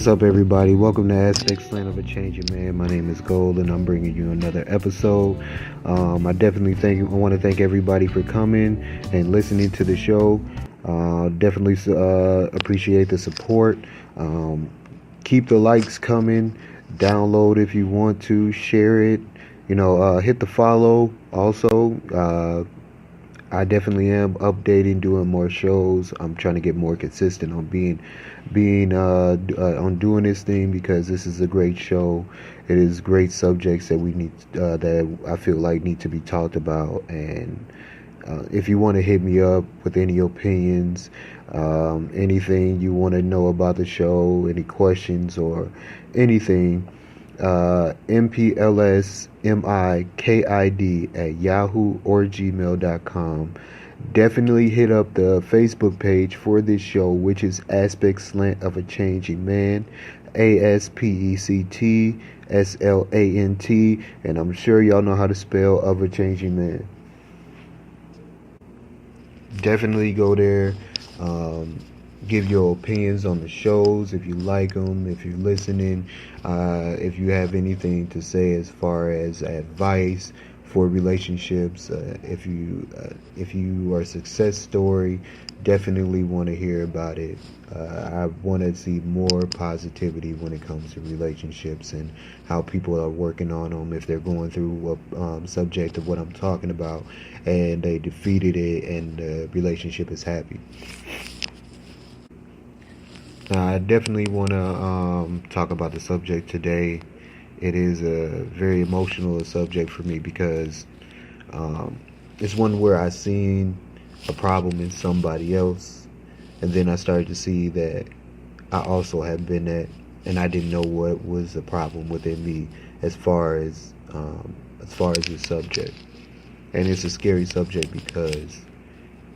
What's up, everybody? Welcome to Aspects Land of a Changing Man. My name is Gold, and I'm bringing you another episode. I definitely want to thank everybody for coming and listening to the show. Definitely appreciate the support. Keep the likes coming. Download if you want to. Share it. Hit the follow. Also, I definitely am updating, doing more shows. I'm trying to get more consistent on on doing this thing, because this is a great show. It is great subjects that we need that I feel like need to be talked about. And if you want to hit me up with any opinions, anything you want to know about the show, any questions or anything, mplsmikid@yahoo or gmail.com. Definitely hit up the Facebook page for this show, which is Aspect Slant of a Changing Man, ASPECTSLANT, and I'm sure y'all know how to spell of a changing man. Definitely go there. Give your opinions on the shows, if you like them, if you're listening, if you have anything to say as far as advice for relationships, if you are a success story, definitely want to hear about it. I want to see more positivity when it comes to relationships and how people are working on them, if they're going through a subject of what I'm talking about and they defeated it and the relationship is happy. I definitely want to talk about the subject today. It is a very emotional subject for me, because it's one where I seen a problem in somebody else, and then I started to see that I also have been that, and I didn't know what was the problem within me as far as this subject. And it's a scary subject because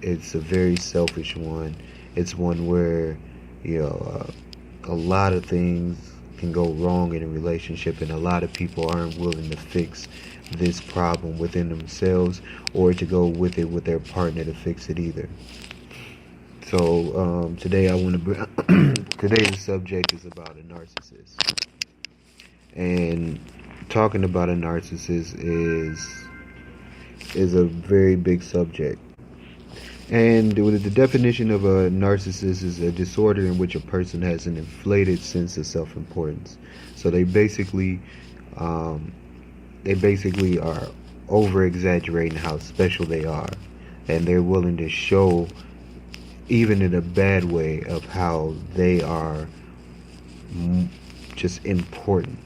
it's a very selfish one. It's one where a lot of things can go wrong in a relationship, and a lot of people aren't willing to fix this problem within themselves or to go with it with their partner to fix it either. So today I want to bring today's subject is about a narcissist, and talking about a narcissist is a very big subject. And the definition of a narcissist is a disorder in which a person has an inflated sense of self-importance. So they basically are over-exaggerating how special they are, and they're willing to show, even in a bad way, of how they are just important.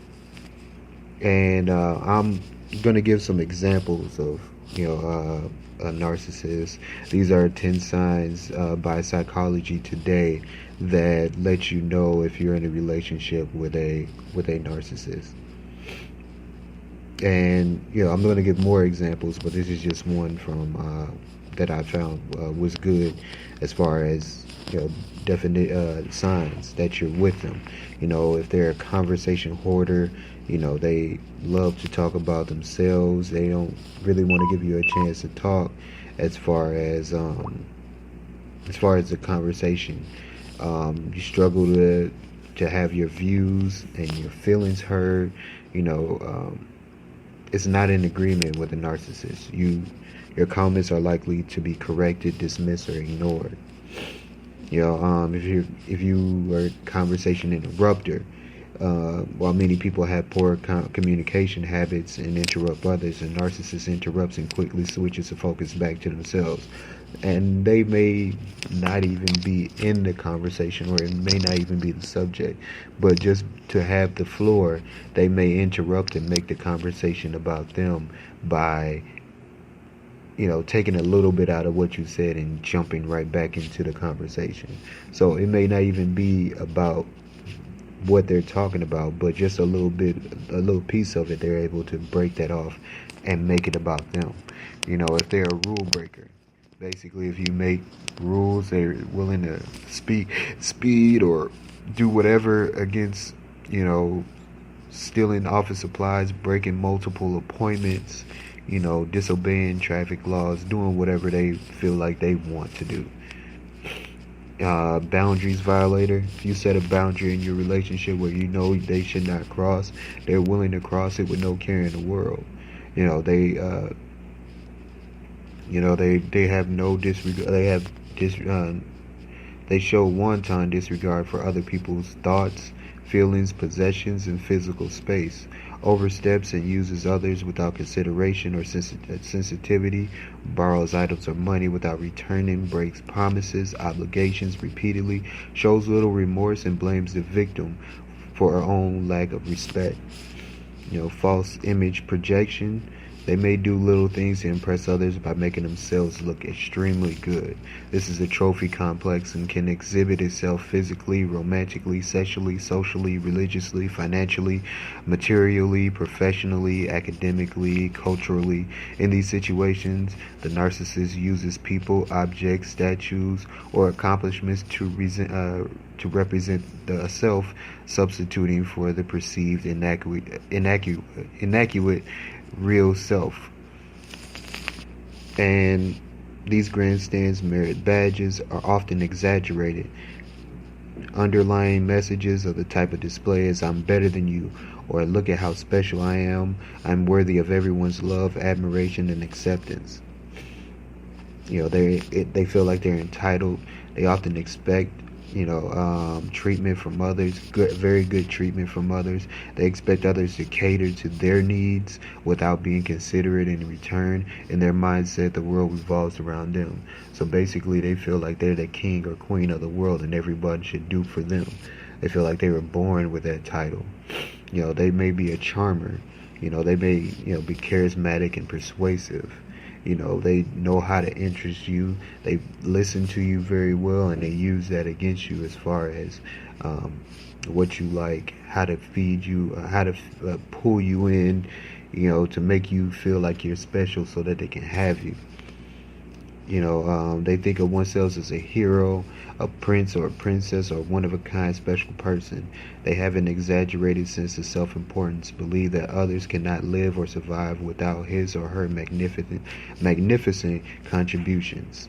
And I'm gonna give some examples of a narcissist. These are 10 signs by Psychology Today that let you know if you're in a relationship with a narcissist. And I'm going to give more examples, but this is just one from that I found was good as far as definite signs that you're with them. If they're a conversation hoarder, they love to talk about themselves. They don't really want to give you a chance to talk as far as the conversation. You struggle to have your views and your feelings heard. It's not in agreement with a narcissist. Your comments are likely to be corrected, dismissed, or ignored. If you are a conversation interrupter, while many people have poor communication habits and interrupt others, a narcissist interrupts and quickly switches the focus back to themselves. And they may not even be in the conversation, or it may not even be the subject, but just to have the floor, they may interrupt and make the conversation about them by taking a little bit out of what you said and jumping right back into the conversation. So it may not even be about what they're talking about, but just a little piece of it, they're able to break that off and make it about them. If they're a rule breaker, basically, if you make rules, they're willing to speed or do whatever against, stealing office supplies, breaking multiple appointments, disobeying traffic laws, doing whatever they feel like they want to do. Boundaries violator. If you set a boundary in your relationship where you know they should not cross, they're willing to cross it with no care in the world. You know, they have no disregard. They show wanton disregard for other people's thoughts, feelings, possessions, and physical space. Oversteps and uses others without consideration or sensitivity, borrows items or money without returning, breaks promises, obligations repeatedly, shows little remorse, and blames the victim for her own lack of respect. False image projection. They may do little things to impress others by making themselves look extremely good. This is a trophy complex and can exhibit itself physically, romantically, sexually, socially, religiously, financially, materially, professionally, academically, culturally. In these situations, the narcissist uses people, objects, statues, or accomplishments to represent the self, substituting for the perceived inaccurate real self. And these grandstands, merit badges, are often exaggerated. Underlying messages of the type of display is "I'm better than you," or "Look at how special I am. I'm worthy of everyone's love, admiration, and acceptance." They feel like they're entitled. They often expect treatment from others, very good treatment from others. They expect others to cater to their needs without being considerate in return. In their mindset, the world revolves around them. So basically, they feel like they're the king or queen of the world and everybody should do for them. They feel like they were born with that title. They may be a charmer. They may, be charismatic and persuasive. They know how to interest you. They listen to you very well, and they use that against you as far as what you like, how to feed you, how to pull you in, to make you feel like you're special so that they can have you. They think of oneself as a hero, a prince or a princess, or one-of-a-kind special person. They have an exaggerated sense of self-importance, believe that others cannot live or survive without his or her magnificent contributions.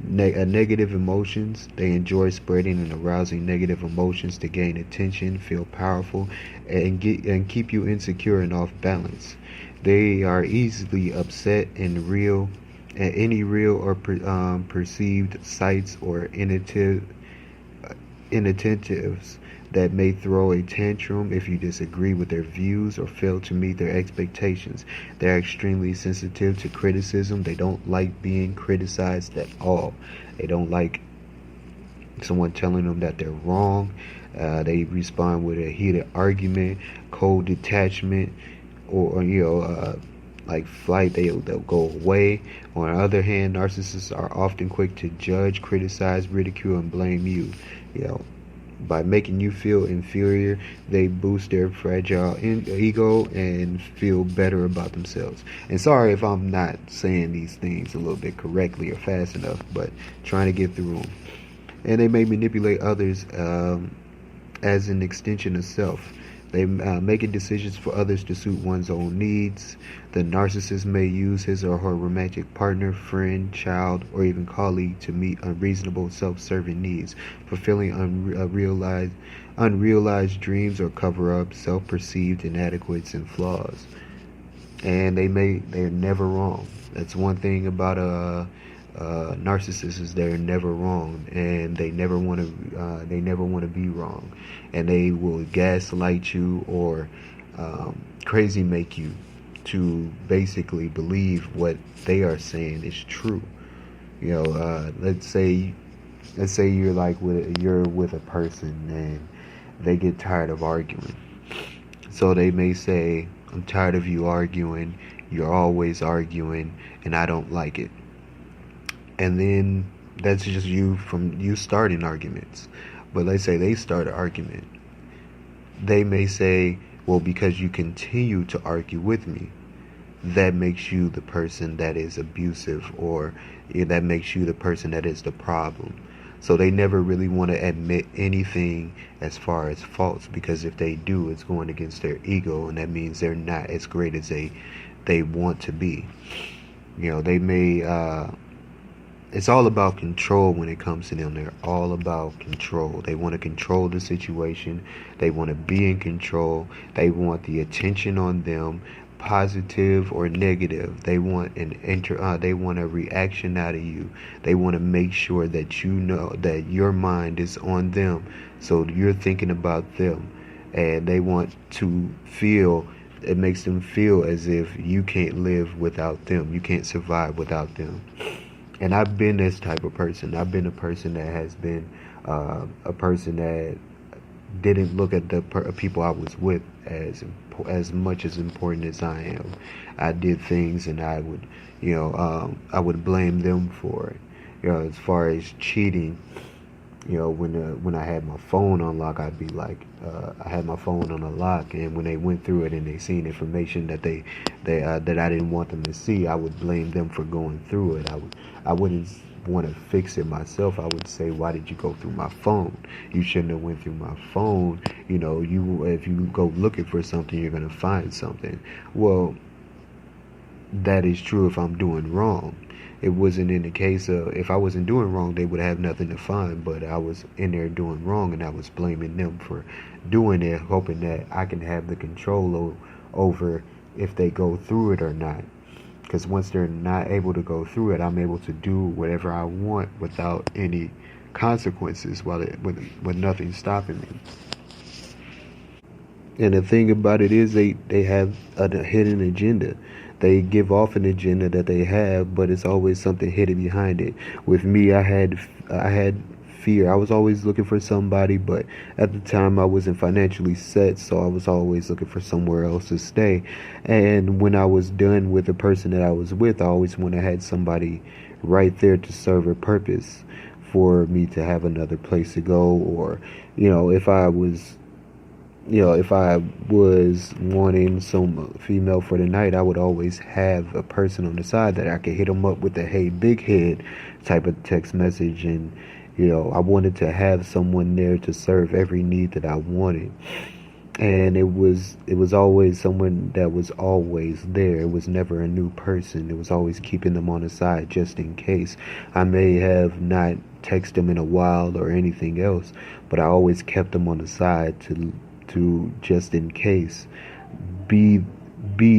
Negative emotions. They enjoy spreading and arousing negative emotions to gain attention, feel powerful, and keep you insecure and off balance. They are easily upset and at any real or perceived sights or inattentives that may throw a tantrum if you disagree with their views or fail to meet their expectations. They're extremely sensitive to criticism. They don't like being criticized at all. They don't like someone telling them that they're wrong. They respond with a heated argument, cold detachment, or like flight. They'll go away. On the other hand, narcissists are often quick to judge, criticize, ridicule, and blame you. By making you feel inferior, they boost their fragile ego and feel better about themselves. And sorry if I'm not saying these things a little bit correctly or fast enough, but trying to get through them. And they may manipulate others as an extension of self. They making decisions for others to suit one's own needs. The narcissist may use his or her romantic partner, friend, child, or even colleague to meet unreasonable, self-serving needs, fulfilling unrealized dreams, or cover up self-perceived inadequacies and flaws. And they're never wrong. That's one thing about narcissists, is they're never wrong, and they never want to be wrong, and they will gaslight you or crazy make you to basically believe what they are saying is true. Let's say you're with a person and they get tired of arguing, so they may say, "I'm tired of you arguing. You're always arguing, and I don't like it." And then that's just you starting arguments. But let's say they start an argument. They may say, "Well, because you continue to argue with me, that makes you the person that is abusive, or that makes you the person that is the problem." So they never really want to admit anything as far as faults, because if they do, it's going against their ego, and that means they're not as great as they want to be. They may it's all about control when it comes to them. They're all about control. They want to control the situation. They want to be in control. They want the attention on them, positive or negative. They want they want a reaction out of you. They want to make sure that you know that your mind is on them, so you're thinking about them, and they want to feel. It makes them feel as if you can't live without them. You can't survive without them. And I've been this type of person. I've been a person that has been a person that didn't look at the people I was with as much as important as I am. I did things, and I would blame them for it. As far as cheating, when I had my phone on lock, I'd be like, I had my phone on a lock, and when they went through it and they seen information that that I didn't want them to see, I would blame them for going through it. I wouldn't want to fix it myself. I would say, why did you go through my phone? You shouldn't have went through my phone. If you go looking for something, you're gonna find something. Well, that is true if I'm doing wrong. It wasn't in the case of if I wasn't doing wrong, they would have nothing to find. But I was in there doing wrong, and I was blaming them for doing it, hoping that I can have the control over if they go through it or not. Because once they're not able to go through it, I'm able to do whatever I want without any consequences, with nothing stopping me. And the thing about it is they have a hidden agenda. They give off an agenda that they have, but it's always something hidden behind it. With me, I had fear. I was always looking for somebody, but at the time I wasn't financially set, so I was always looking for somewhere else to stay. And when I was done with the person that I was with, I always wanted to have somebody right there to serve a purpose for me to have another place to go, or if I was wanting some female for the night, I would always have a person on the side that I could hit them up with a "Hey, big head" type of text message, and I wanted to have someone there to serve every need that I wanted. And it was always someone that was always there. It was never a new person. It was always keeping them on the side just in case. I may have not texted them in a while or anything else, but I always kept them on the side to just in case be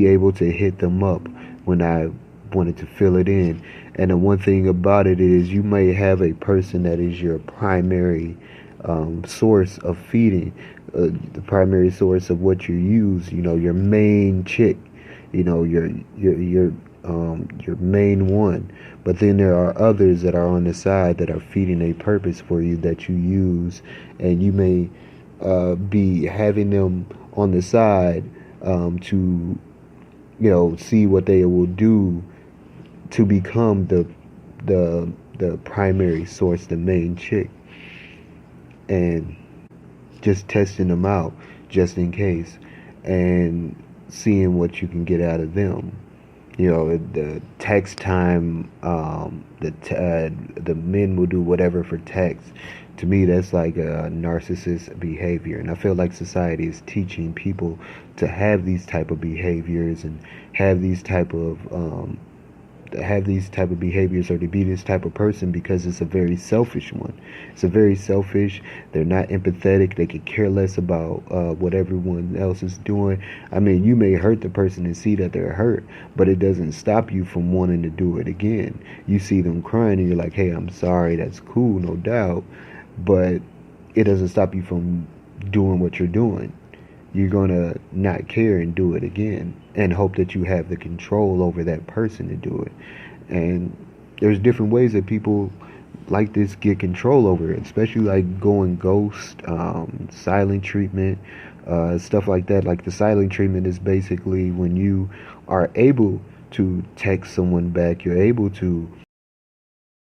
able to hit them up when I wanted to fill it in. And the one thing about it is, you may have a person that is your primary source of feeding, the primary source of what you use. Your main chick. Your main one. But then there are others that are on the side that are feeding a purpose for you that you use, and you may be having them on the side to see what they will do to become the primary source, the main chick, and just testing them out just in case, and seeing what you can get out of them. The text time, the men will do whatever for text. To me, that's like a narcissist behavior, and I feel like society is teaching people to have these type of behaviors and have these type of behaviors, or to be this type of person, because it's a very selfish one. It's a very selfish. They're not empathetic. They could care less about what everyone else is doing. I mean, you may hurt the person and see that they're hurt, but it doesn't stop you from wanting to do it again. You see them crying and you're like, hey, I'm sorry. That's cool, no doubt. But it doesn't stop you from doing what you're doing. You're going to not care and do it again, and hope that you have the control over that person to do it. And there's different ways that people like this get control over it, especially like going ghost, silent treatment, stuff like that. Like the silent treatment is basically when you are able to text someone back, you're able to